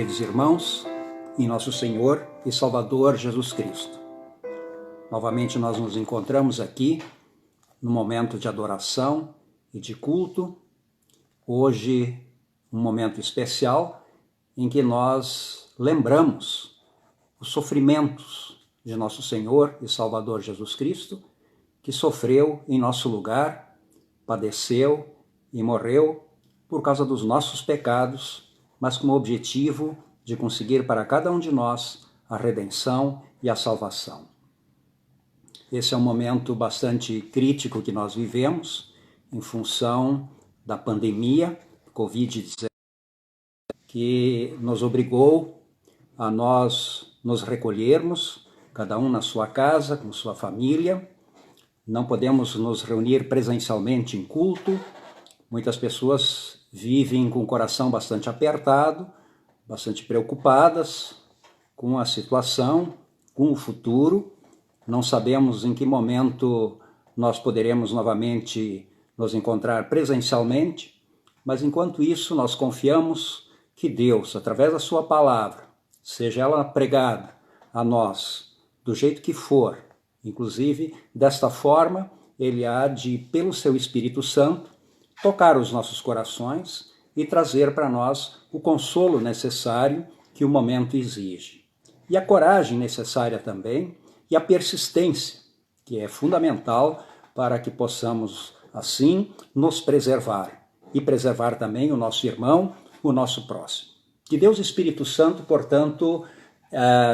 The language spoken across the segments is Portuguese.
queridos irmãos, em nosso Senhor e Salvador Jesus Cristo. Novamente nós nos encontramos aqui no momento de adoração e de culto. Hoje, um momento especial em que nós lembramos os sofrimentos de nosso Senhor e Salvador Jesus Cristo, que sofreu em nosso lugar, padeceu e morreu por causa dos nossos pecados, mas com o objetivo de conseguir para cada um de nós a redenção e a salvação. Esse é um momento bastante crítico que nós vivemos em função da pandemia Covid-19, que nos obrigou a nós nos recolhermos, cada um na sua casa, com sua família. Não podemos nos reunir presencialmente em culto. Muitas pessoas vivem com o coração bastante apertado, bastante preocupadas com a situação, com o futuro. Não sabemos em que momento nós poderemos novamente nos encontrar presencialmente, mas enquanto isso nós confiamos que Deus, através da sua palavra, seja ela pregada a nós do jeito que for, inclusive desta forma, Ele há de, pelo seu Espírito Santo, tocar os nossos corações e trazer para nós o consolo necessário que o momento exige. E a coragem necessária também e a persistência, que é fundamental para que possamos, assim, nos preservar e preservar também o nosso irmão, o nosso próximo. Que Deus Espírito Santo, portanto,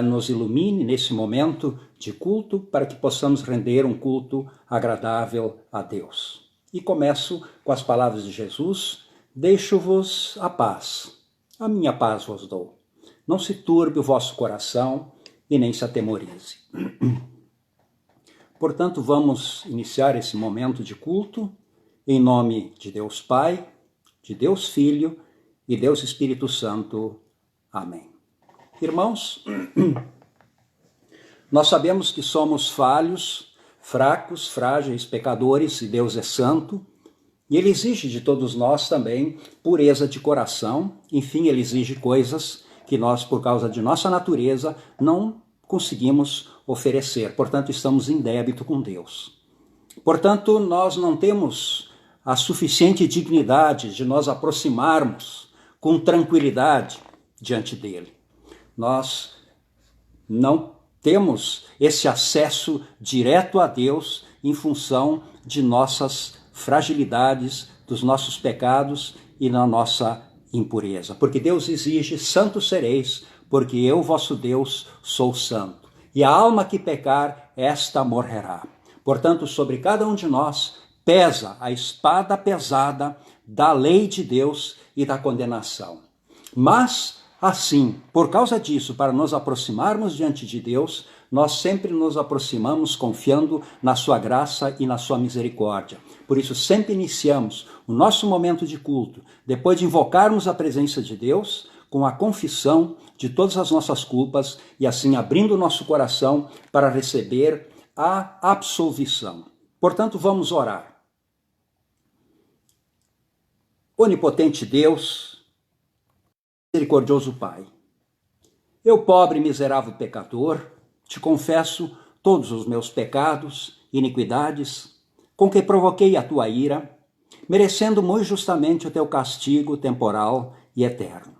nos ilumine nesse momento de culto para que possamos render um culto agradável a Deus. E começo com as palavras de Jesus: deixo-vos a paz, a minha paz vos dou. Não se turbe o vosso coração e nem se atemorize. Portanto, vamos iniciar esse momento de culto em nome de Deus Pai, de Deus Filho e Deus Espírito Santo. Amém. Irmãos, nós sabemos que somos falhos, fracos, frágeis, pecadores, e Deus é santo, e Ele exige de todos nós também pureza de coração. Enfim, Ele exige coisas que nós, por causa de nossa natureza, não conseguimos oferecer. Portanto, estamos em débito com Deus. Portanto, nós não temos a suficiente dignidade de nos aproximarmos com tranquilidade diante dEle. Nós não temos esse acesso direto a Deus em função de nossas fragilidades, dos nossos pecados e na nossa impureza. Porque Deus exige: santos sereis, porque eu, vosso Deus, sou santo. E a alma que pecar, esta morrerá. Portanto, sobre cada um de nós pesa a espada pesada da lei de Deus e da condenação. Mas, assim, por causa disso, para nos aproximarmos diante de Deus, nós sempre nos aproximamos confiando na sua graça e na sua misericórdia. Por isso, sempre iniciamos o nosso momento de culto, depois de invocarmos a presença de Deus, com a confissão de todas as nossas culpas e assim abrindo o nosso coração para receber a absolvição. Portanto, vamos orar. Onipotente Deus, misericordioso Pai, eu, pobre e miserável pecador, te confesso todos os meus pecados e iniquidades, com que provoquei a tua ira, merecendo muito justamente o teu castigo temporal e eterno.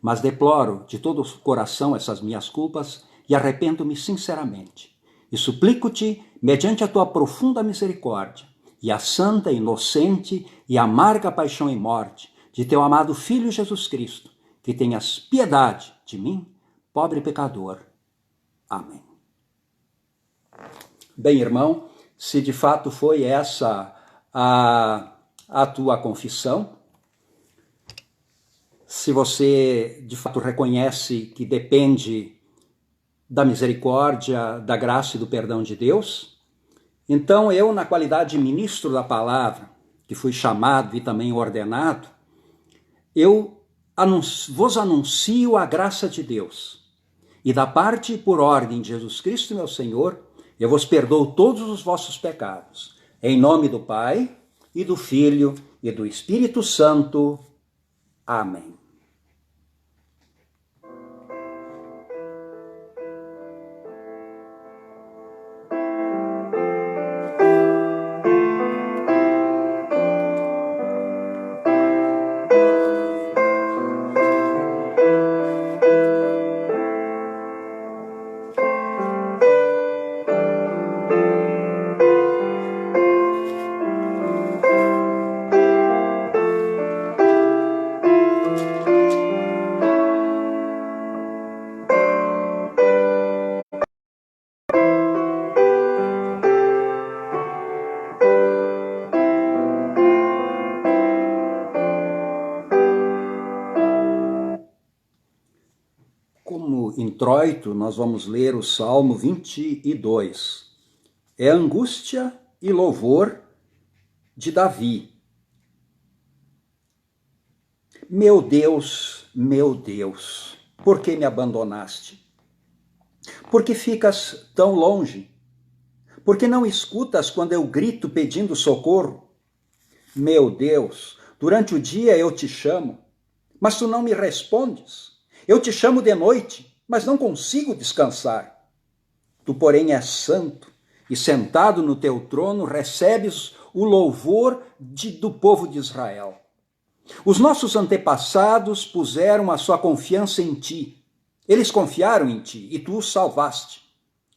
Mas deploro de todo o coração essas minhas culpas e arrependo-me sinceramente. E suplico-te, mediante a tua profunda misericórdia e a santa, inocente e amarga paixão e morte de teu amado Filho Jesus Cristo, que tenhas piedade de mim, pobre pecador. Amém. Bem, irmão, se de fato foi essa a tua confissão, se você de fato reconhece que depende da misericórdia, da graça e do perdão de Deus, então eu, na qualidade de ministro da palavra, que fui chamado e também ordenado, eu vos anuncio a graça de Deus. E da parte e por ordem de Jesus Cristo, meu Senhor, eu vos perdoo todos os vossos pecados. Em nome do Pai, e do Filho, e do Espírito Santo. Amém. introito, nós vamos ler o Salmo 22. É angústia e louvor de Davi. Meu Deus, por que me abandonaste? Por que ficas tão longe? Por que não escutas quando eu grito pedindo socorro? Meu Deus, durante o dia eu te chamo, mas tu não me respondes. Eu te chamo de noite, mas não consigo descansar. Tu, porém, és santo, e sentado no teu trono recebes o louvor do povo de Israel. Os nossos antepassados puseram a sua confiança em ti. Eles confiaram em ti e tu os salvaste.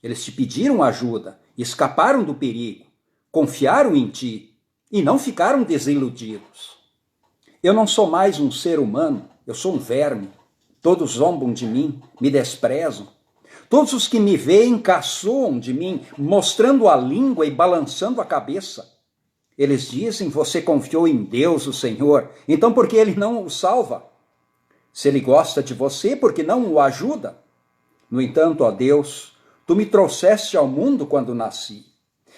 Eles te pediram ajuda, escaparam do perigo, confiaram em ti e não ficaram desiludidos. Eu não sou mais um ser humano, eu sou um verme. Todos zombam de mim, me desprezam. Todos os que me veem caçoam de mim, mostrando a língua e balançando a cabeça. Eles dizem, você confiou em Deus, o Senhor, então por que ele não o salva? Se ele gosta de você, por que não o ajuda? No entanto, ó Deus, tu me trouxeste ao mundo quando nasci.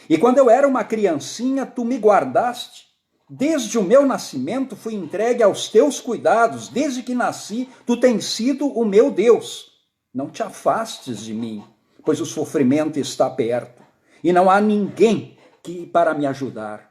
E quando eu era uma criancinha, tu me guardaste. Desde o meu nascimento fui entregue aos teus cuidados. Desde que nasci, tu tens sido o meu Deus. Não te afastes de mim, pois o sofrimento está perto. E não há ninguém para me ajudar.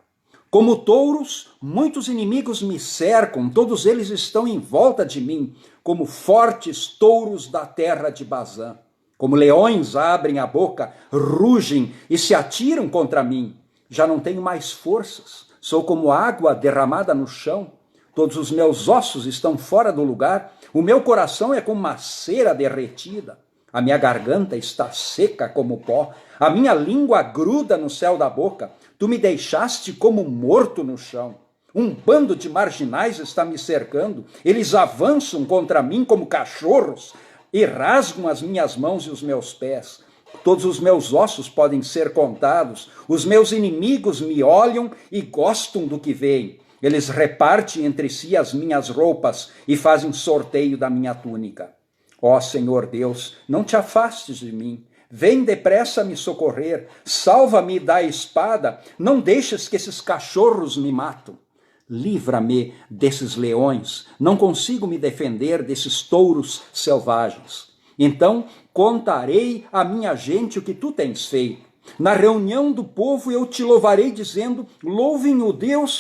Como touros, muitos inimigos me cercam, todos eles estão em volta de mim, como fortes touros da terra de Bazã. Como leões abrem a boca, rugem e se atiram contra mim. Já não tenho mais forças, sou como água derramada no chão. Todos os meus ossos estão fora do lugar, o meu coração é como uma cera derretida. A minha garganta está seca como pó, a minha língua gruda no céu da boca. Tu me deixaste como morto no chão. Um bando de marginais está me cercando. Eles avançam contra mim como cachorros e rasgam as minhas mãos e os meus pés. Todos os meus ossos podem ser contados. Os meus inimigos me olham e gostam do que veem. Eles repartem entre si as minhas roupas e fazem sorteio da minha túnica. Ó Senhor Deus, não te afastes de mim. Vem depressa me socorrer, salva-me da espada, não deixes que esses cachorros me matem. Livra-me desses leões, não consigo me defender desses touros selvagens. Então contarei à minha gente o que tu tens feito. Na reunião do povo eu te louvarei dizendo, louvem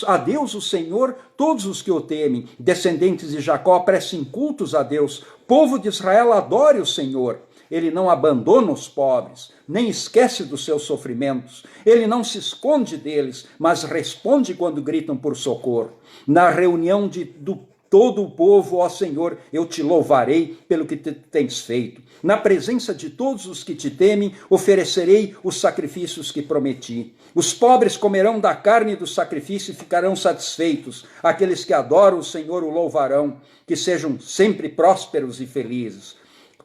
a Deus o Senhor, todos os que o temem. Descendentes de Jacó prestem cultos a Deus. Povo de Israel adore o Senhor. Ele não abandona os pobres, nem esquece dos seus sofrimentos. Ele não se esconde deles, mas responde quando gritam por socorro. Na reunião do todo o povo, ó Senhor, eu te louvarei pelo que tens feito. Na presença de todos os que te temem, oferecerei os sacrifícios que prometi. Os pobres comerão da carne do sacrifício e ficarão satisfeitos. Aqueles que adoram o Senhor o louvarão. Que sejam sempre prósperos e felizes.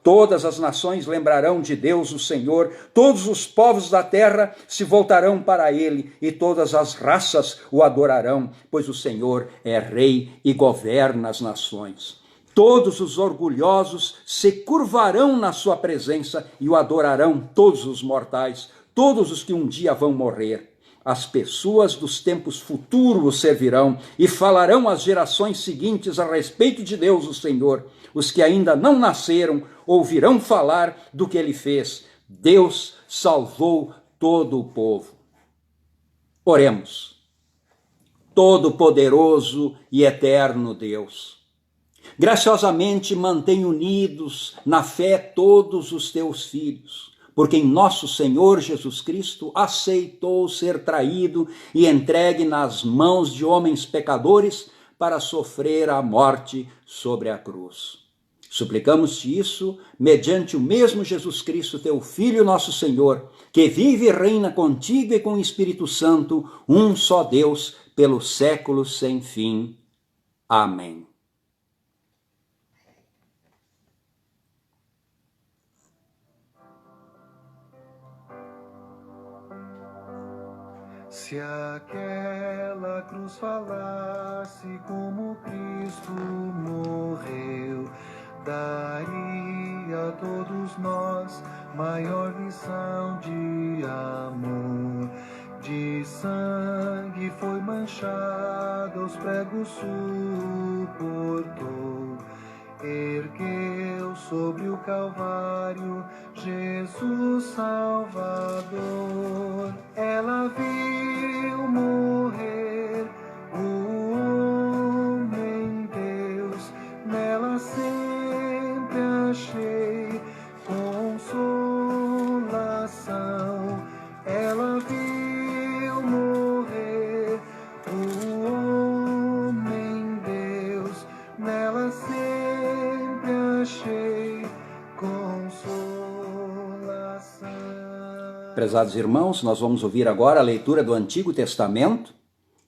Todas as nações lembrarão de Deus, o Senhor, todos os povos da terra se voltarão para ele, e todas as raças o adorarão, pois o Senhor é rei e governa as nações. Todos os orgulhosos se curvarão na sua presença e o adorarão todos os mortais, todos os que um dia vão morrer. As pessoas dos tempos futuros o servirão e falarão às gerações seguintes a respeito de Deus, o Senhor. Os que ainda não nasceram ouvirão falar do que ele fez. Deus salvou todo o povo. Oremos. Todo-poderoso e eterno Deus, graciosamente mantém unidos na fé todos os teus filhos, porque em nosso Senhor Jesus Cristo aceitou ser traído e entregue nas mãos de homens pecadores para sofrer a morte sobre a cruz. Suplicamos-te isso mediante o mesmo Jesus Cristo, teu Filho, nosso Senhor, que vive e reina contigo e com o Espírito Santo, um só Deus, pelos séculos sem fim. Amém. Se aquela cruz falasse como Cristo morreu, daria a todos nós maior lição de amor. De sangue foi manchado, os pregos suportou. Ergueu sobre o Calvário Jesus Salvador. Ela viu morrer o homem Deus, nela sempre achei consolação. Ela viu morrer o homem Deus, nela sempre achei consolação. Prezados irmãos, nós vamos ouvir agora a leitura do Antigo Testamento,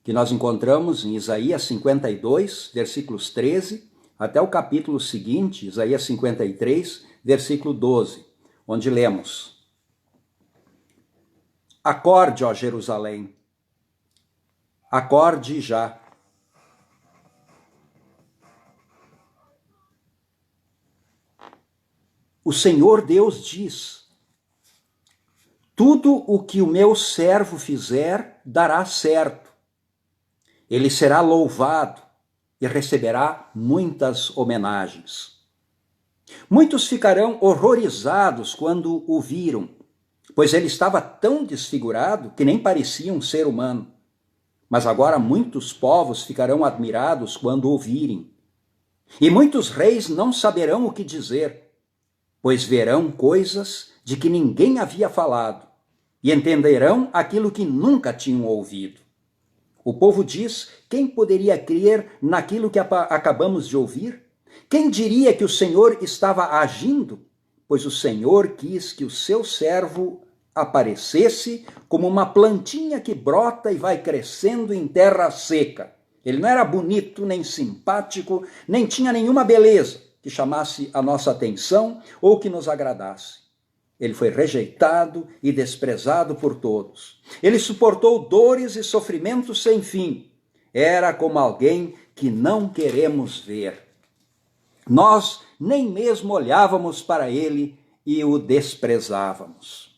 que nós encontramos em Isaías 52, versículos 13, até o capítulo seguinte, Isaías 53, versículo 12, onde lemos: Acorde, ó Jerusalém, acorde já. O Senhor Deus diz: tudo o que o meu servo fizer dará certo. Ele será louvado e receberá muitas homenagens. Muitos ficarão horrorizados quando o viram, pois ele estava tão desfigurado que nem parecia um ser humano. Mas agora muitos povos ficarão admirados quando o virem. E muitos reis não saberão o que dizer, pois verão coisas de que ninguém havia falado e entenderão aquilo que nunca tinham ouvido. O povo diz: quem poderia crer naquilo que acabamos de ouvir? Quem diria que o Senhor estava agindo? Pois o Senhor quis que o seu servo aparecesse como uma plantinha que brota e vai crescendo em terra seca. Ele não era bonito, nem simpático, nem tinha nenhuma beleza que chamasse a nossa atenção ou que nos agradasse. Ele foi rejeitado e desprezado por todos. Ele suportou dores e sofrimentos sem fim. Era como alguém que não queremos ver. Nós nem mesmo olhávamos para ele e o desprezávamos.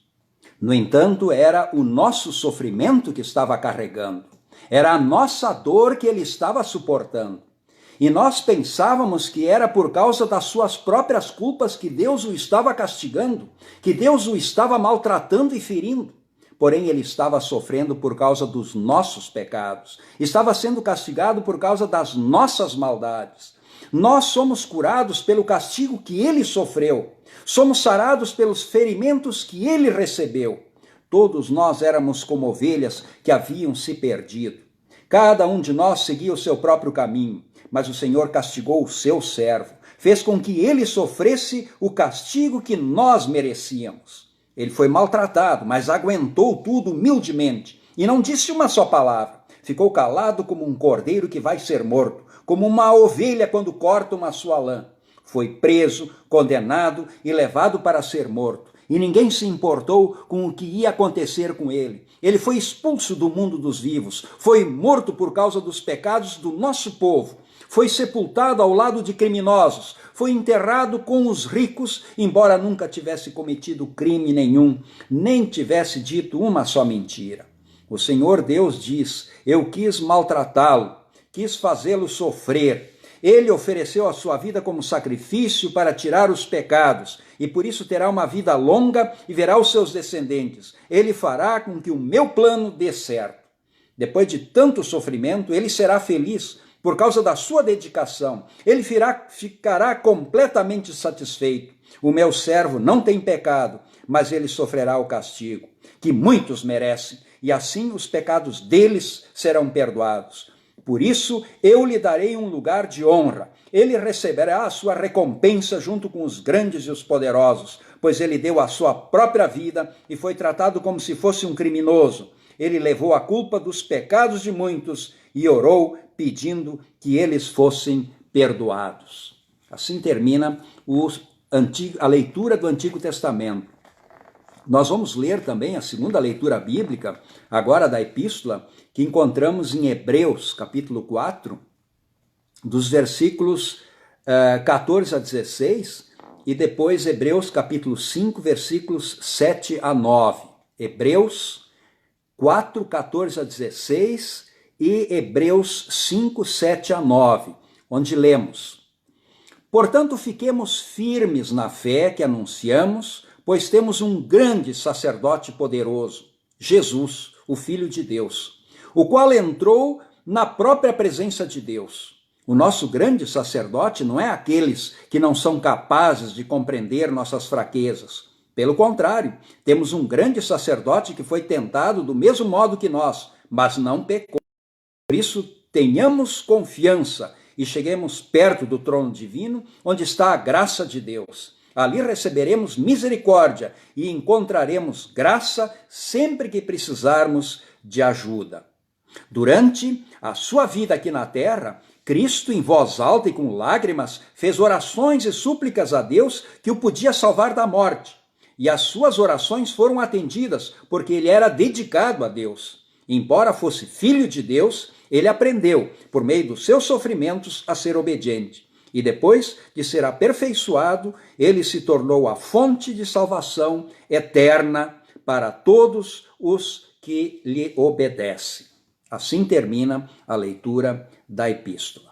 No entanto, era o nosso sofrimento que estava carregando. Era a nossa dor que ele estava suportando. E nós pensávamos que era por causa das suas próprias culpas que Deus o estava castigando, que Deus o estava maltratando e ferindo. Porém, ele estava sofrendo por causa dos nossos pecados. Estava sendo castigado por causa das nossas maldades. Nós somos curados pelo castigo que ele sofreu. Somos sarados pelos ferimentos que ele recebeu. Todos nós éramos como ovelhas que haviam se perdido. Cada um de nós seguia o seu próprio caminho. Mas o Senhor castigou o seu servo, fez com que ele sofresse o castigo que nós merecíamos. Ele foi maltratado, mas aguentou tudo humildemente e não disse uma só palavra. Ficou calado como um cordeiro que vai ser morto, como uma ovelha quando cortam a sua lã. Foi preso, condenado e levado para ser morto. E ninguém se importou com o que ia acontecer com ele. Ele foi expulso do mundo dos vivos, foi morto por causa dos pecados do nosso povo. Foi sepultado ao lado de criminosos, foi enterrado com os ricos, embora nunca tivesse cometido crime nenhum, nem tivesse dito uma só mentira. O Senhor Deus diz: eu quis maltratá-lo, quis fazê-lo sofrer. Ele ofereceu a sua vida como sacrifício para tirar os pecados, e por isso terá uma vida longa e verá os seus descendentes. Ele fará com que o meu plano dê certo. Depois de tanto sofrimento, ele será feliz, por causa da sua dedicação. Ele ficará completamente satisfeito. O meu servo não tem pecado, mas ele sofrerá o castigo, que muitos merecem, e assim os pecados deles serão perdoados. Por isso, eu lhe darei um lugar de honra. Ele receberá a sua recompensa junto com os grandes e os poderosos, pois ele deu a sua própria vida e foi tratado como se fosse um criminoso. Ele levou a culpa dos pecados de muitos e orou pedindo que eles fossem perdoados. Assim termina a leitura do Antigo Testamento. Nós vamos ler também a segunda leitura bíblica, agora da epístola, que encontramos em Hebreus, capítulo 4, dos versículos 14 a 16, e depois Hebreus capítulo 5, versículos 7 a 9. Hebreus 4, 14 a 16 e Hebreus 5, 7 a 9, onde lemos: Portanto, fiquemos firmes na fé que anunciamos, pois temos um grande sacerdote poderoso, Jesus, o Filho de Deus, o qual entrou na própria presença de Deus. O nosso grande sacerdote não é aqueles que não são capazes de compreender nossas fraquezas. Pelo contrário, temos um grande sacerdote que foi tentado do mesmo modo que nós, mas não pecou. Por isso, tenhamos confiança e cheguemos perto do trono divino, onde está a graça de Deus. Ali receberemos misericórdia e encontraremos graça sempre que precisarmos de ajuda. Durante a sua vida aqui na terra, Cristo, em voz alta e com lágrimas, fez orações e súplicas a Deus que o podia salvar da morte. E as suas orações foram atendidas, porque ele era dedicado a Deus. Embora fosse filho de Deus, ele aprendeu, por meio dos seus sofrimentos, a ser obediente. E depois de ser aperfeiçoado, ele se tornou a fonte de salvação eterna para todos os que lhe obedecem. Assim termina a leitura da epístola.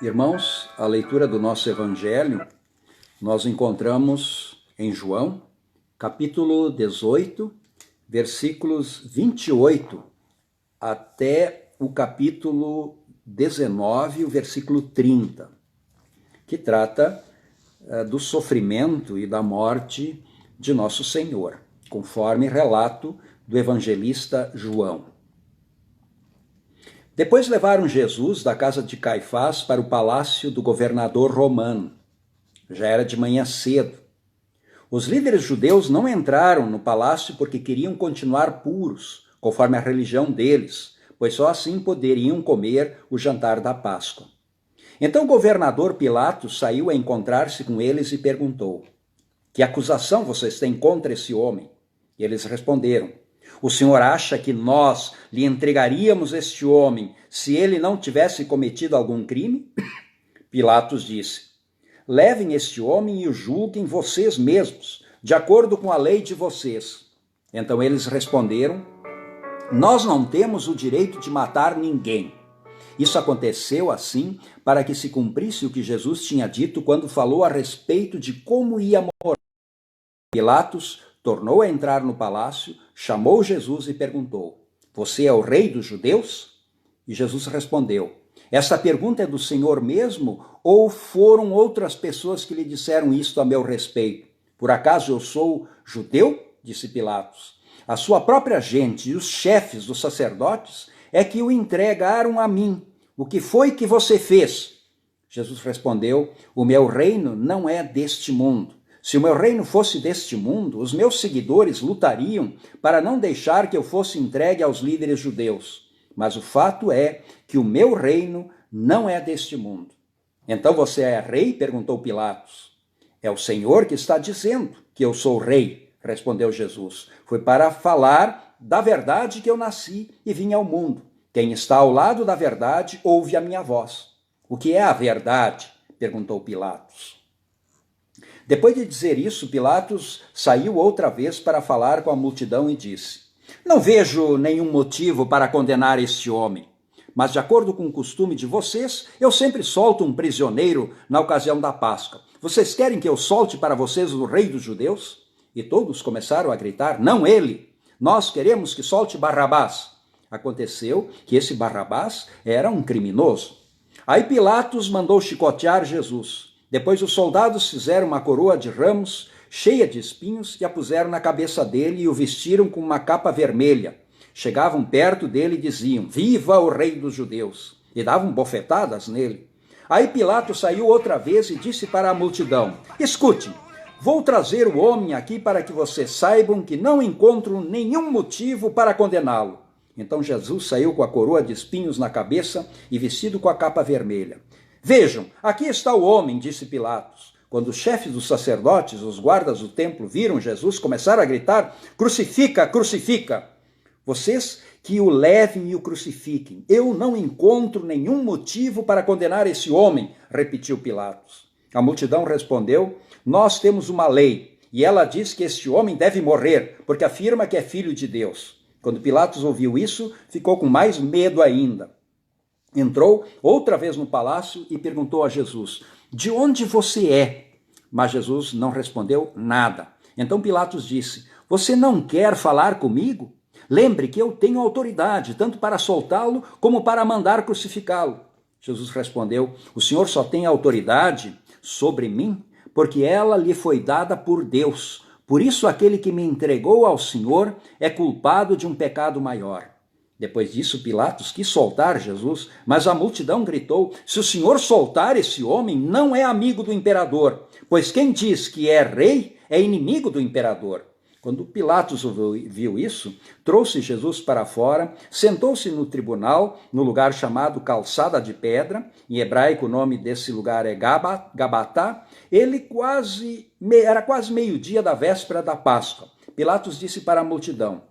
Irmãos, a leitura do nosso evangelho nós encontramos em João, capítulo 18, versículos 28 até o capítulo 19, o versículo 30, que trata do sofrimento e da morte de nosso Senhor, conforme relato do evangelista João. Depois levaram Jesus da casa de Caifás para o palácio do governador romano. Já era de manhã cedo. Os líderes judeus não entraram no palácio porque queriam continuar puros, conforme a religião deles, pois só assim poderiam comer o jantar da Páscoa. Então o governador Pilatos saiu a encontrar-se com eles e perguntou: Que acusação vocês têm contra esse homem? E eles responderam: O senhor acha que nós lhe entregaríamos este homem se ele não tivesse cometido algum crime? Pilatos disse: Levem este homem e o julguem vocês mesmos, de acordo com a lei de vocês. Então eles responderam: Nós não temos o direito de matar ninguém. Isso aconteceu assim para que se cumprisse o que Jesus tinha dito quando falou a respeito de como ia morrer. Pilatos tornou a entrar no palácio, chamou Jesus e perguntou: Você é o rei dos judeus? E Jesus respondeu: Essa pergunta é do Senhor mesmo ou foram outras pessoas que lhe disseram isto a meu respeito? Por acaso eu sou judeu? Disse Pilatos. A sua própria gente e os chefes dos sacerdotes é que o entregaram a mim. O que foi que você fez? Jesus respondeu: O meu reino não é deste mundo. Se o meu reino fosse deste mundo, os meus seguidores lutariam para não deixar que eu fosse entregue aos líderes judeus. Mas o fato é que o meu reino não é deste mundo. Então você é rei? Perguntou Pilatos. É o Senhor que está dizendo que eu sou rei, respondeu Jesus. Foi para falar da verdade que eu nasci e vim ao mundo. Quem está ao lado da verdade ouve a minha voz. O que é a verdade? Perguntou Pilatos. Depois de dizer isso, Pilatos saiu outra vez para falar com a multidão e disse: Não vejo nenhum motivo para condenar este homem. Mas de acordo com o costume de vocês, eu sempre solto um prisioneiro na ocasião da Páscoa. Vocês querem que eu solte para vocês o rei dos judeus? E todos começaram a gritar, não ele, nós queremos que solte Barrabás. Aconteceu que esse Barrabás era um criminoso. Aí Pilatos mandou chicotear Jesus. Depois os soldados fizeram uma coroa de ramos, cheia de espinhos, e a puseram na cabeça dele e o vestiram com uma capa vermelha. Chegavam perto dele e diziam, viva o rei dos judeus, e davam bofetadas nele. Aí Pilatos saiu outra vez e disse para a multidão, escute, vou trazer o homem aqui para que vocês saibam que não encontro nenhum motivo para condená-lo. Então Jesus saiu com a coroa de espinhos na cabeça e vestido com a capa vermelha. Vejam, aqui está o homem, disse Pilatos. Quando os chefes dos sacerdotes, os guardas do templo, viram Jesus, começaram a gritar, crucifica, crucifica. Vocês que o levem e o crucifiquem. Eu não encontro nenhum motivo para condenar esse homem, repetiu Pilatos. A multidão respondeu, nós temos uma lei, e ela diz que este homem deve morrer, porque afirma que é filho de Deus. Quando Pilatos ouviu isso, ficou com mais medo ainda. Entrou outra vez no palácio e perguntou a Jesus, de onde você é? Mas Jesus não respondeu nada. Então Pilatos disse, você não quer falar comigo? Lembre que eu tenho autoridade, tanto para soltá-lo como para mandar crucificá-lo. Jesus respondeu, o Senhor só tem autoridade sobre mim, porque ela lhe foi dada por Deus. Por isso aquele que me entregou ao Senhor é culpado de um pecado maior. Depois disso, Pilatos quis soltar Jesus, mas a multidão gritou, se o Senhor soltar esse homem, não é amigo do imperador, pois quem diz que é rei é inimigo do imperador. Quando Pilatos viu isso, trouxe Jesus para fora, sentou-se no tribunal, no lugar chamado Calçada de Pedra, em hebraico o nome desse lugar é Gabatá. Era quase meio-dia da véspera da Páscoa. Pilatos disse para a multidão,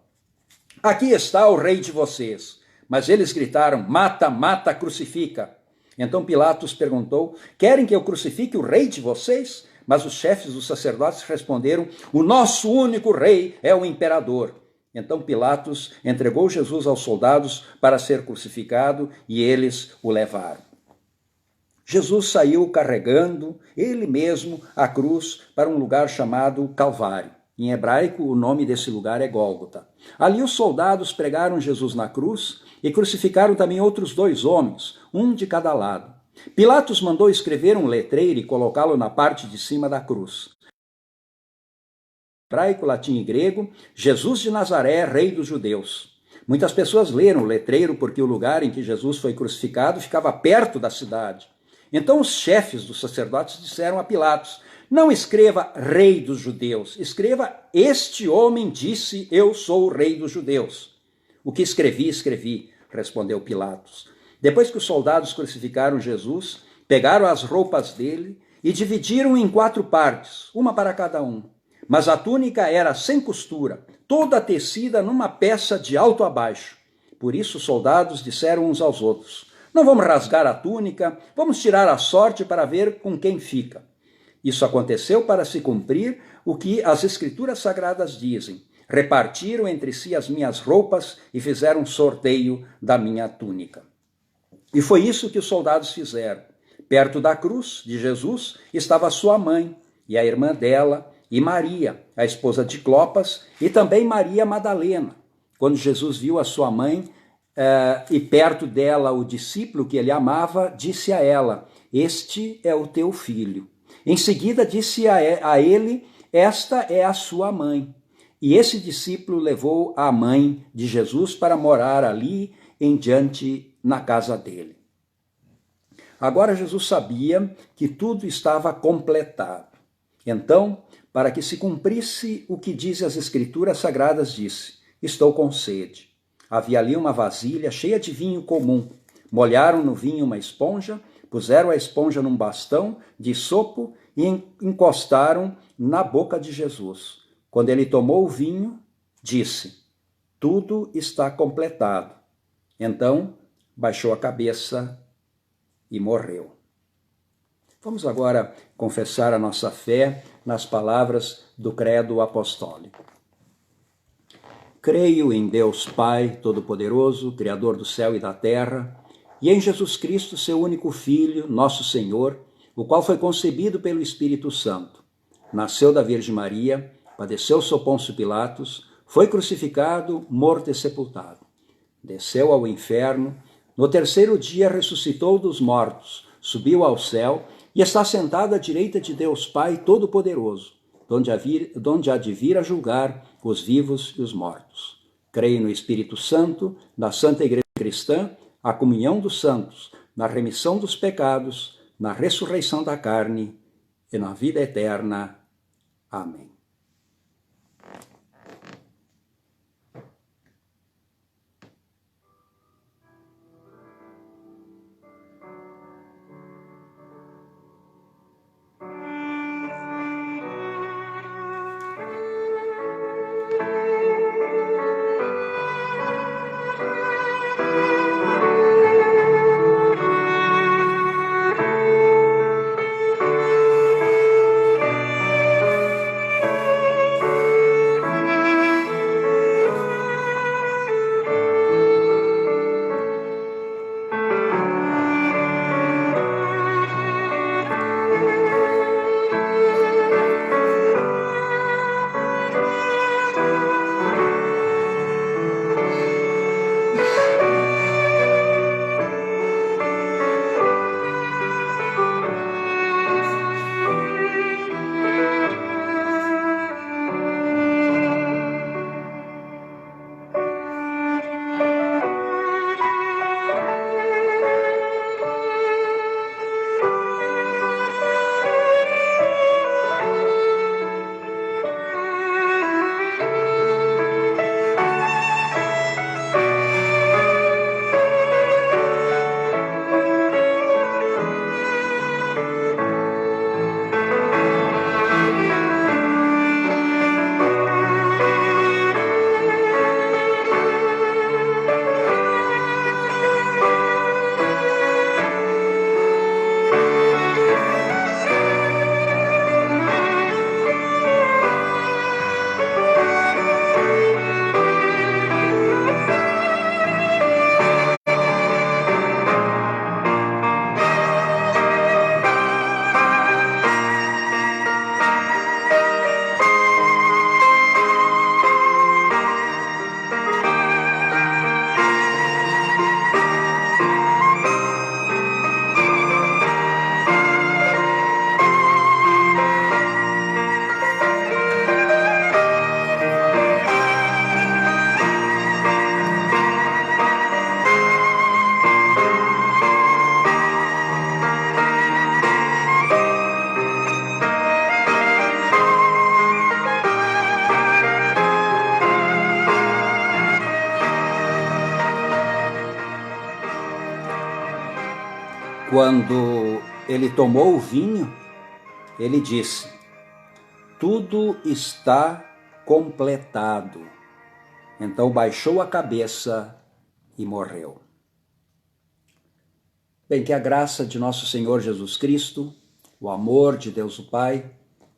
aqui está o rei de vocês. Mas eles gritaram, mata, mata, crucifica. Então Pilatos perguntou, querem que eu crucifique o rei de vocês? Mas os chefes dos sacerdotes responderam, o nosso único rei é o imperador. Então Pilatos entregou Jesus aos soldados para ser crucificado e eles o levaram. Jesus saiu carregando ele mesmo a cruz para um lugar chamado Calvário. Em hebraico, o nome desse lugar é Gólgota. Ali os soldados pregaram Jesus na cruz e crucificaram também outros 2 homens, um de cada lado. Pilatos mandou escrever um letreiro e colocá-lo na parte de cima da cruz. Hebraico, latim e grego, Jesus de Nazaré, rei dos judeus. Muitas pessoas leram o letreiro porque o lugar em que Jesus foi crucificado ficava perto da cidade. Então os chefes dos sacerdotes disseram a Pilatos, não escreva rei dos judeus, escreva este homem disse eu sou o rei dos judeus. O que escrevi, escrevi, respondeu Pilatos. Depois que os soldados crucificaram Jesus, pegaram as roupas dele e dividiram em 4 partes, uma para cada um. Mas a túnica era sem costura, toda tecida numa peça de alto a baixo. Por isso os soldados disseram uns aos outros, não vamos rasgar a túnica, vamos tirar a sorte para ver com quem fica. Isso aconteceu para se cumprir o que as Escrituras Sagradas dizem. Repartiram entre si as minhas roupas e fizeram sorteio da minha túnica. E foi isso que os soldados fizeram. Perto da cruz de Jesus estava sua mãe e a irmã dela e Maria, a esposa de Clopas, e também Maria Madalena. Quando Jesus viu a sua mãe e perto dela o discípulo que ele amava, disse a ela, este é o teu filho. Em seguida disse a ele, esta é a sua mãe. E esse discípulo levou a mãe de Jesus para morar ali em diante na casa dele. Agora Jesus sabia que tudo estava completado. Então, para que se cumprisse o que diz as Escrituras Sagradas, disse, estou com sede. Havia ali uma vasilha cheia de vinho comum. Molharam no vinho uma esponja, puseram a esponja num bastão de sopo e encostaram na boca de Jesus. Quando ele tomou o vinho, disse, tudo está completado. Então, baixou a cabeça e morreu. Vamos agora confessar a nossa fé nas palavras do credo apostólico. Creio em Deus Pai Todo-Poderoso, Criador do céu e da terra, e em Jesus Cristo, seu único Filho, nosso Senhor, o qual foi concebido pelo Espírito Santo. Nasceu da Virgem Maria, padeceu sob Pôncio Pilatos, foi crucificado, morto e sepultado. Desceu ao inferno, no terceiro dia ressuscitou dos mortos, subiu ao céu e está sentado à direita de Deus Pai Todo-Poderoso, donde há de vir a julgar os vivos e os mortos. Creio no Espírito Santo, na Santa Igreja Cristã, a comunhão dos santos, na remissão dos pecados, na ressurreição da carne e na vida eterna. Amém. Quando ele tomou o vinho, ele disse: tudo está completado. Então baixou a cabeça e morreu. Bem, que a graça de nosso Senhor Jesus Cristo, o amor de Deus o Pai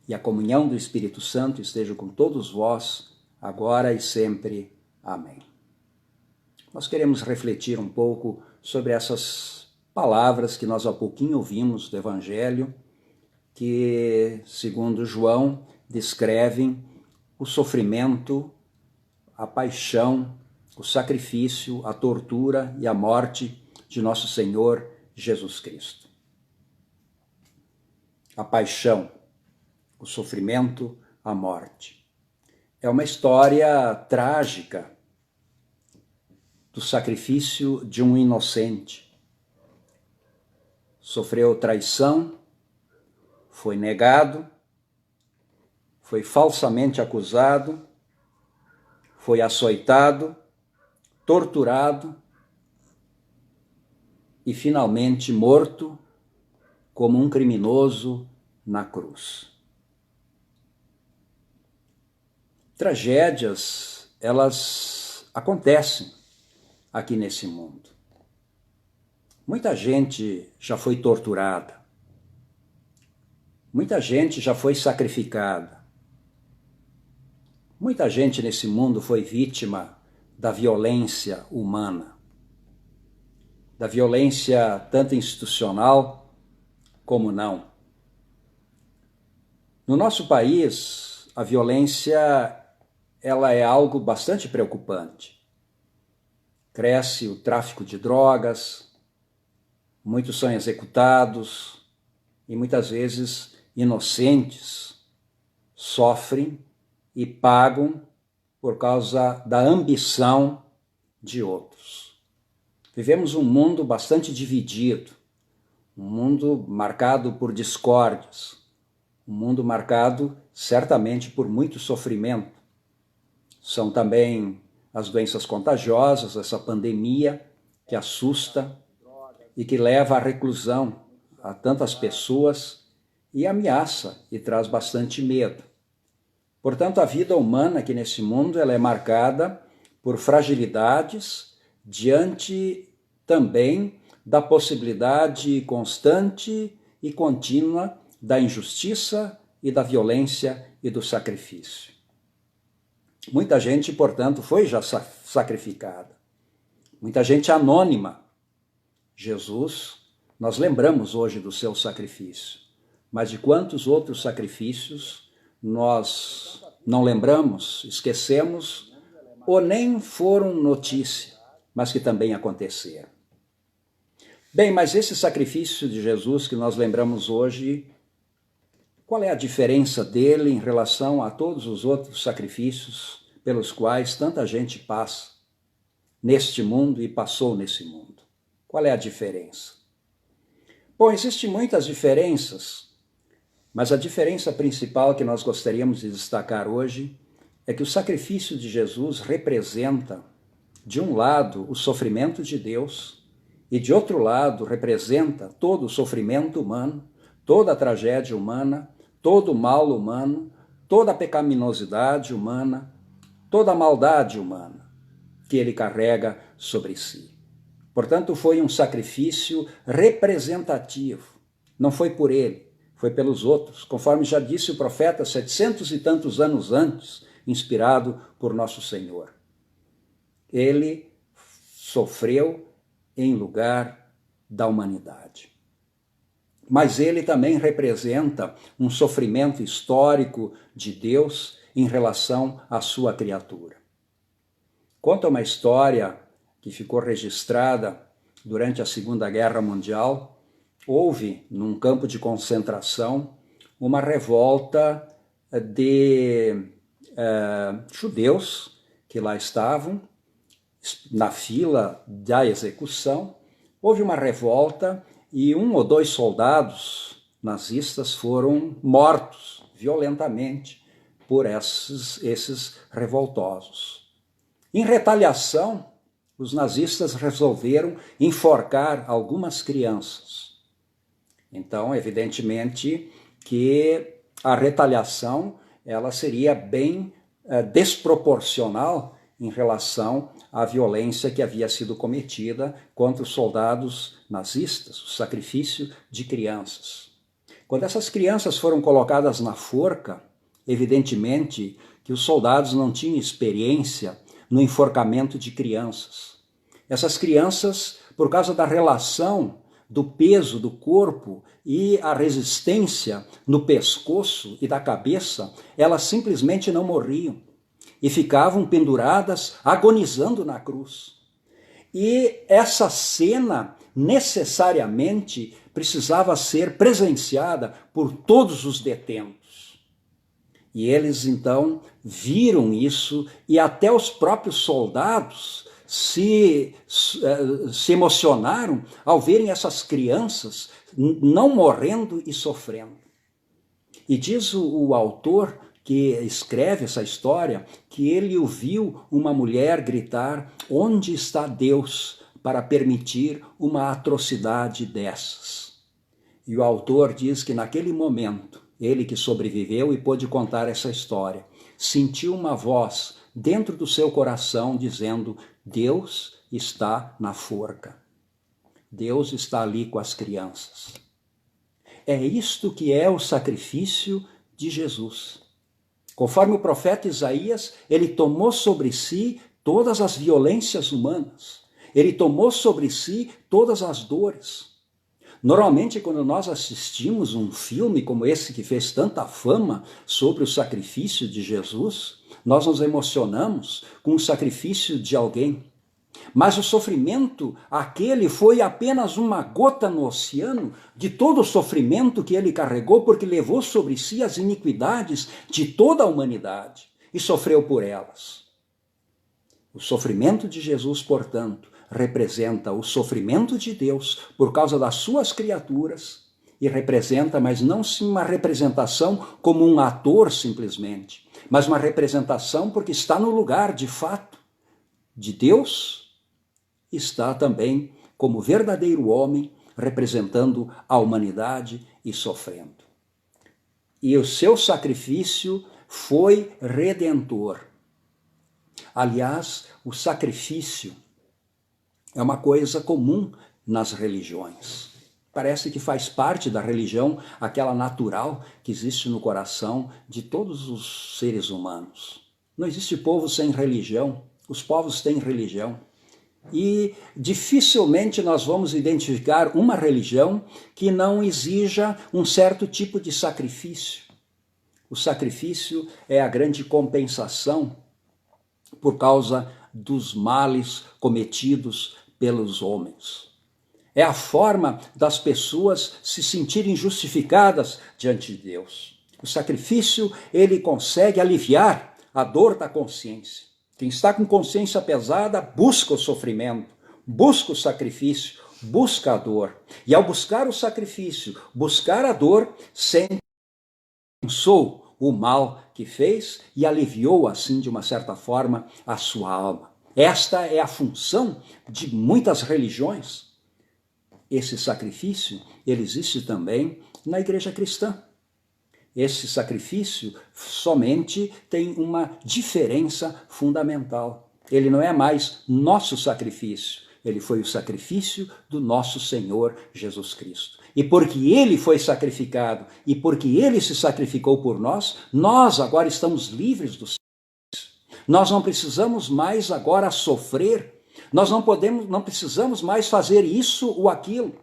e a comunhão do Espírito Santo estejam com todos vós, agora e sempre. Amém. Nós queremos refletir um pouco sobre essas palavras que nós há pouquinho ouvimos do Evangelho, que, segundo João, descrevem o sofrimento, a paixão, o sacrifício, a tortura e a morte de nosso Senhor Jesus Cristo. A paixão, o sofrimento, a morte. É uma história trágica do sacrifício de um inocente. Sofreu traição, foi negado, foi falsamente acusado, foi açoitado, torturado e finalmente morto como um criminoso na cruz. Tragédias, elas acontecem aqui nesse mundo. Muita gente já foi torturada. Muita gente já foi sacrificada. Muita gente nesse mundo foi vítima da violência humana, da violência tanto institucional como não. No nosso país, a violência ela é algo bastante preocupante. Cresce o tráfico de drogas, muitos são executados e muitas vezes inocentes sofrem e pagam por causa da ambição de outros. Vivemos um mundo bastante dividido, um mundo marcado por discórdias, um mundo marcado certamente por muito sofrimento. São também as doenças contagiosas, essa pandemia que assusta e que leva à reclusão a tantas pessoas e ameaça e traz bastante medo. Portanto, a vida humana aqui nesse mundo ela é marcada por fragilidades diante também da possibilidade constante e contínua da injustiça e da violência e do sacrifício. Muita gente, portanto, foi já sacrificada. Muita gente anônima. Jesus, nós lembramos hoje do seu sacrifício, mas de quantos outros sacrifícios nós não lembramos, esquecemos, ou nem foram notícia, mas que também aconteceram. Bem, mas esse sacrifício de Jesus que nós lembramos hoje, qual é a diferença dele em relação a todos os outros sacrifícios pelos quais tanta gente passa neste mundo e passou nesse mundo? Qual é a diferença? Bom, existem muitas diferenças, mas a diferença principal que nós gostaríamos de destacar hoje é que o sacrifício de Jesus representa, de um lado, o sofrimento de Deus e, de outro lado, representa todo o sofrimento humano, toda a tragédia humana, todo o mal humano, toda a pecaminosidade humana, toda a maldade humana que ele carrega sobre si. Portanto, foi um sacrifício representativo. Não foi por ele, foi pelos outros, conforme já disse o profeta 700 e tantos anos antes, inspirado por nosso Senhor. Ele sofreu em lugar da humanidade. Mas ele também representa um sofrimento histórico de Deus em relação à sua criatura. Conta uma história que ficou registrada durante a Segunda Guerra Mundial. Houve, num campo de concentração, uma revolta de judeus que lá estavam, na fila da execução. Houve uma revolta e 1 ou 2 soldados nazistas foram mortos violentamente por esses revoltosos. Em retaliação, os nazistas resolveram enforcar algumas crianças. Então, evidentemente, que a retaliação ela seria bem desproporcional em relação à violência que havia sido cometida contra os soldados nazistas, o sacrifício de crianças. Quando essas crianças foram colocadas na forca, evidentemente que os soldados não tinham experiência no enforcamento de crianças. Essas crianças, por causa da relação do peso do corpo e a resistência no pescoço e da cabeça, elas simplesmente não morriam e ficavam penduradas, agonizando na cruz. E essa cena necessariamente precisava ser presenciada por todos os detentos. E eles então viram isso e até os próprios soldados se emocionaram ao verem essas crianças não morrendo e sofrendo. E diz o autor que escreve essa história que ele ouviu uma mulher gritar: "Onde está Deus para permitir uma atrocidade dessas?" E o autor diz que naquele momento, ele que sobreviveu e pôde contar essa história, sentiu uma voz dentro do seu coração dizendo: Deus está na forca. Deus está ali com as crianças. É isto que é o sacrifício de Jesus. Conforme o profeta Isaías, ele tomou sobre si todas as violências humanas. Ele tomou sobre si todas as dores. Normalmente, quando nós assistimos um filme como esse que fez tanta fama sobre o sacrifício de Jesus, nós nos emocionamos com o sacrifício de alguém. Mas o sofrimento, aquele foi apenas uma gota no oceano de todo o sofrimento que ele carregou, porque levou sobre si as iniquidades de toda a humanidade e sofreu por elas. O sofrimento de Jesus, portanto, representa o sofrimento de Deus por causa das suas criaturas e representa, mas não uma representação como um ator simplesmente, mas uma representação porque está no lugar de fato de Deus, está também como verdadeiro homem representando a humanidade e sofrendo. E o seu sacrifício foi redentor. Aliás, o sacrifício é uma coisa comum nas religiões. Parece que faz parte da religião, aquela natural que existe no coração de todos os seres humanos. Não existe povo sem religião, os povos têm religião. E dificilmente nós vamos identificar uma religião que não exija um certo tipo de sacrifício. O sacrifício é a grande compensação por causa dos males cometidos pelos homens. É a forma das pessoas se sentirem justificadas diante de Deus. O sacrifício, ele consegue aliviar a dor da consciência. Quem está com consciência pesada busca o sofrimento, busca o sacrifício, busca a dor. E ao buscar o sacrifício, buscar a dor, pensou o mal que fez e aliviou assim de uma certa forma a sua alma. Esta é a função de muitas religiões. Esse sacrifício, ele existe também na igreja cristã. Esse sacrifício somente tem uma diferença fundamental. Ele não é mais nosso sacrifício, ele foi o sacrifício do nosso Senhor Jesus Cristo. E porque ele foi sacrificado e porque ele se sacrificou por nós, nós agora estamos livres do sacrifício. Nós não precisamos mais agora sofrer, nós não precisamos mais fazer isso ou aquilo.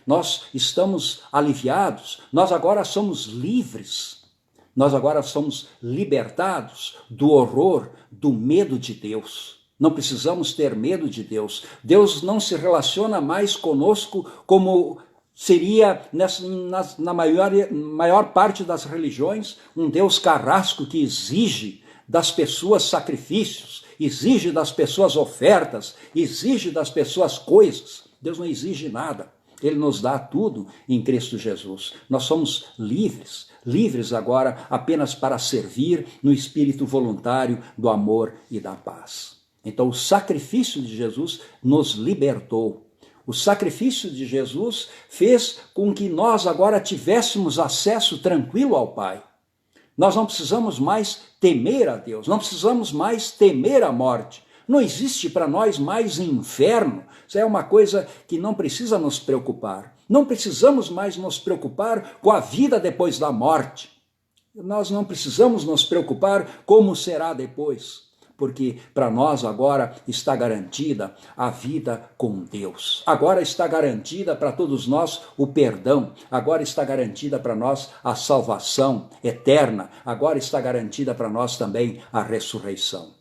Nós estamos aliviados, nós agora somos livres, nós agora somos libertados do horror, do medo de Deus. Não precisamos ter medo de Deus. Deus não se relaciona mais conosco como seria na maior parte das religiões, um Deus carrasco que exige das pessoas sacrifícios, exige das pessoas ofertas, exige das pessoas coisas. Deus não exige nada. Ele nos dá tudo em Cristo Jesus. Nós somos livres, livres agora apenas para servir no espírito voluntário do amor e da paz. Então o sacrifício de Jesus nos libertou. O sacrifício de Jesus fez com que nós agora tivéssemos acesso tranquilo ao Pai. Nós não precisamos mais temer a Deus, não precisamos mais temer a morte. Não existe para nós mais inferno. Isso é uma coisa que não precisa nos preocupar. Não precisamos mais nos preocupar com a vida depois da morte. Nós não precisamos nos preocupar como será depois, porque para nós agora está garantida a vida com Deus. Agora está garantida para todos nós o perdão. Agora está garantida para nós a salvação eterna. Agora está garantida para nós também a ressurreição.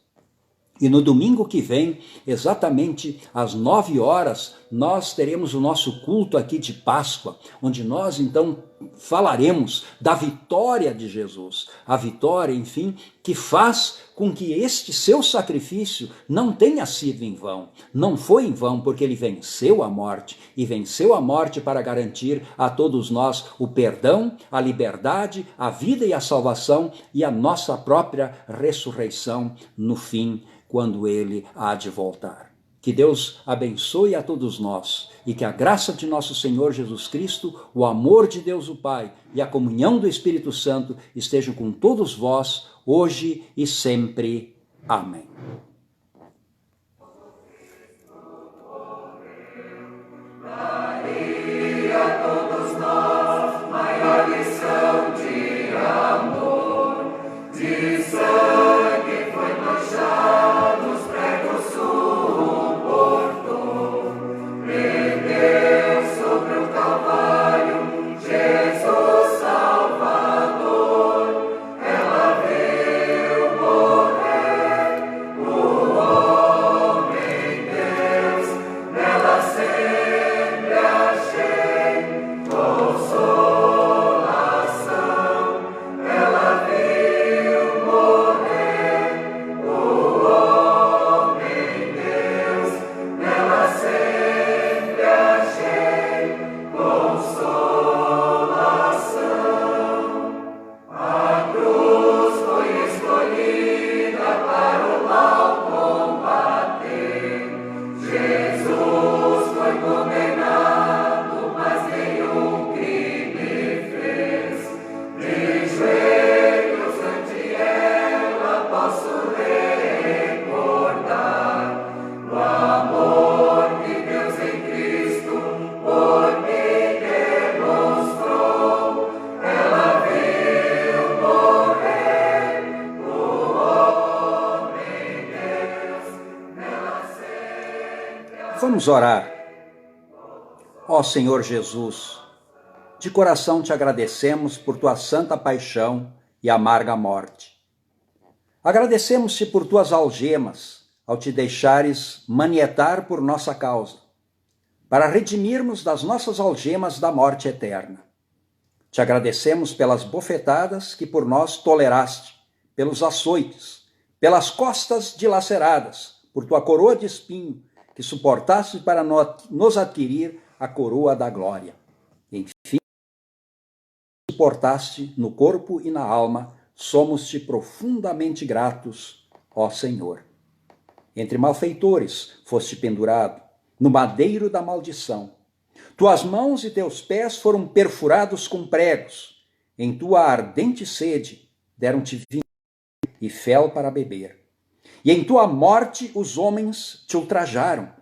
E no domingo que vem, exatamente às 9 horas, nós teremos o nosso culto aqui de Páscoa, onde nós então falaremos da vitória de Jesus. A vitória, enfim, que faz com que este seu sacrifício não tenha sido em vão. Não foi em vão, porque ele venceu a morte. E venceu a morte para garantir a todos nós o perdão, a liberdade, a vida e a salvação e a nossa própria ressurreição no fim, quando ele há de voltar. Que Deus abençoe a todos nós e que a graça de nosso Senhor Jesus Cristo, o amor de Deus o Pai e a comunhão do Espírito Santo estejam com todos vós, hoje e sempre. Amém. Maria, todos nós, maior lição de amor, de sangue foi manchado os pregos suportou. Vamos orar. Ó Senhor Jesus, de coração te agradecemos por tua santa paixão e amarga morte. Agradecemos-te por tuas algemas, ao te deixares manietar por nossa causa, para redimirmos das nossas algemas da morte eterna. Te agradecemos pelas bofetadas que por nós toleraste, pelos açoites, pelas costas dilaceradas, por tua coroa de espinho, que suportaste para nos adquirir a coroa da glória. Enfim, suportaste no corpo e na alma, somos-te profundamente gratos, ó Senhor. Entre malfeitores foste pendurado, no madeiro da maldição. Tuas mãos e teus pés foram perfurados com pregos. Em tua ardente sede deram-te vinho e fel para beber. E em tua morte os homens te ultrajaram.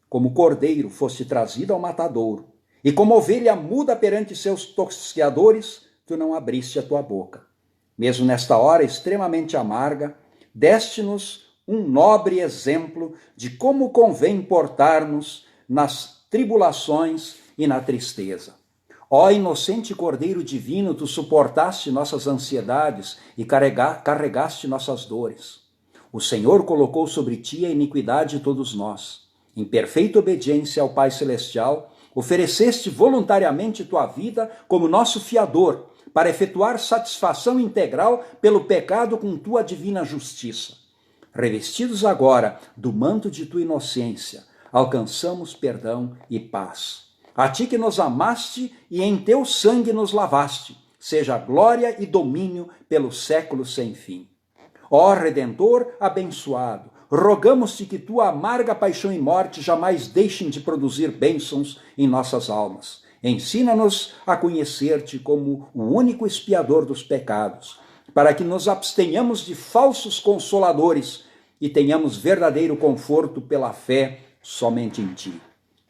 Como cordeiro foste trazido ao matadouro, e como ovelha muda perante seus tosqueadores, tu não abriste a tua boca. Mesmo nesta hora extremamente amarga, deste-nos um nobre exemplo de como convém portar-nos nas tribulações e na tristeza. Ó inocente Cordeiro Divino, tu suportaste nossas ansiedades e carregaste nossas dores. O Senhor colocou sobre ti a iniquidade de todos nós. Em perfeita obediência ao Pai Celestial, ofereceste voluntariamente tua vida como nosso fiador, para efetuar satisfação integral pelo pecado com tua divina justiça. Revestidos agora do manto de tua inocência, alcançamos perdão e paz. A ti que nos amaste e em teu sangue nos lavaste, seja glória e domínio pelos séculos sem fim. Ó Redentor abençoado, rogamos-te que tua amarga paixão e morte jamais deixem de produzir bênçãos em nossas almas. Ensina-nos a conhecer-te como o único expiador dos pecados, para que nos abstenhamos de falsos consoladores e tenhamos verdadeiro conforto pela fé somente em ti.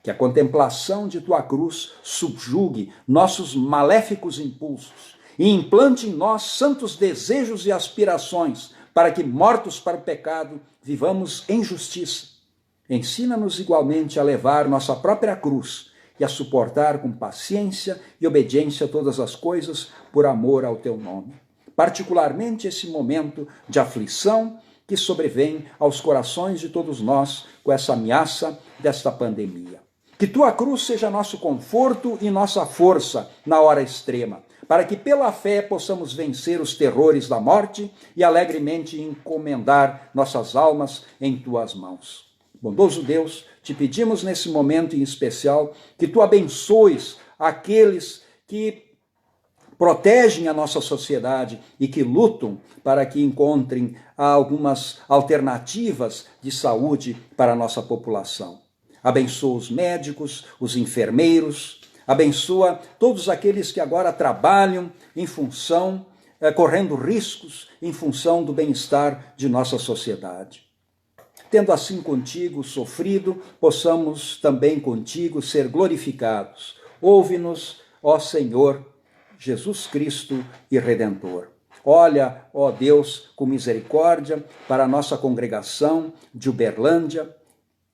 Que a contemplação de tua cruz subjugue nossos maléficos impulsos e implante em nós santos desejos e aspirações, para que, mortos para o pecado, vivamos em justiça. Ensina-nos igualmente a levar nossa própria cruz e a suportar com paciência e obediência todas as coisas por amor ao teu nome. Particularmente esse momento de aflição que sobrevém aos corações de todos nós com essa ameaça desta pandemia. Que tua cruz seja nosso conforto e nossa força na hora extrema, para que pela fé possamos vencer os terrores da morte e alegremente encomendar nossas almas em tuas mãos. Bondoso Deus, te pedimos nesse momento em especial que tu abençoes aqueles que protegem a nossa sociedade e que lutam para que encontrem algumas alternativas de saúde para a nossa população. Abençoa os médicos, os enfermeiros, abençoa todos aqueles que agora trabalham em função, correndo riscos em função do bem-estar de nossa sociedade. Tendo assim contigo sofrido, possamos também contigo ser glorificados. Ouve-nos, ó Senhor, Jesus Cristo e Redentor. Olha, ó Deus, com misericórdia para a nossa congregação de Uberlândia.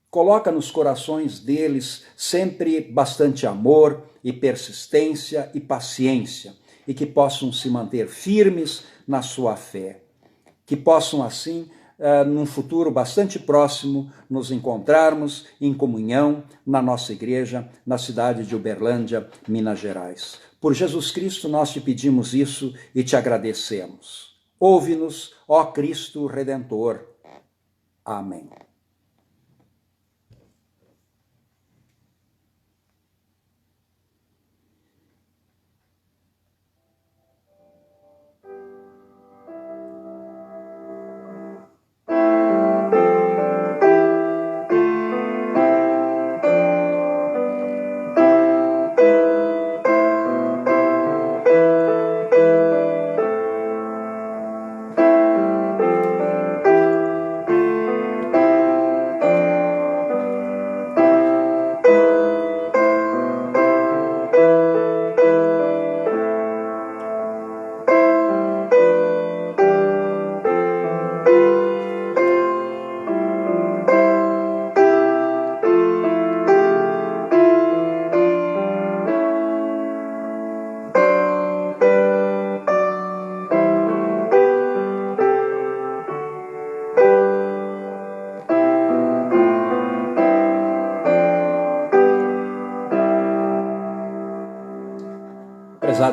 Coloca nos corações deles sempre bastante amor e persistência e paciência, e que possam se manter firmes na sua fé. Que possam assim, num futuro bastante próximo, nos encontrarmos em comunhão na nossa igreja, na cidade de Uberlândia, Minas Gerais. Por Jesus Cristo nós te pedimos isso e te agradecemos. Ouve-nos, ó Cristo Redentor. Amém.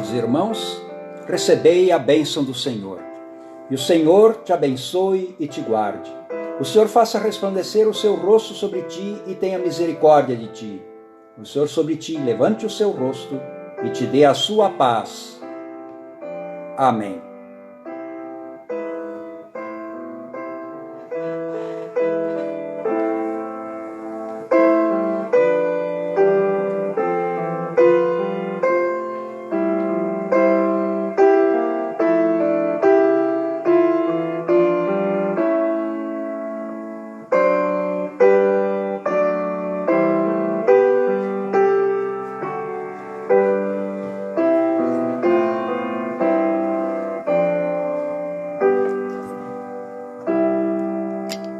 Amados irmãos, recebei a bênção do Senhor. E o Senhor te abençoe e te guarde. O Senhor faça resplandecer o seu rosto sobre ti e tenha misericórdia de ti. O Senhor sobre ti levante o seu rosto e te dê a sua paz. Amém.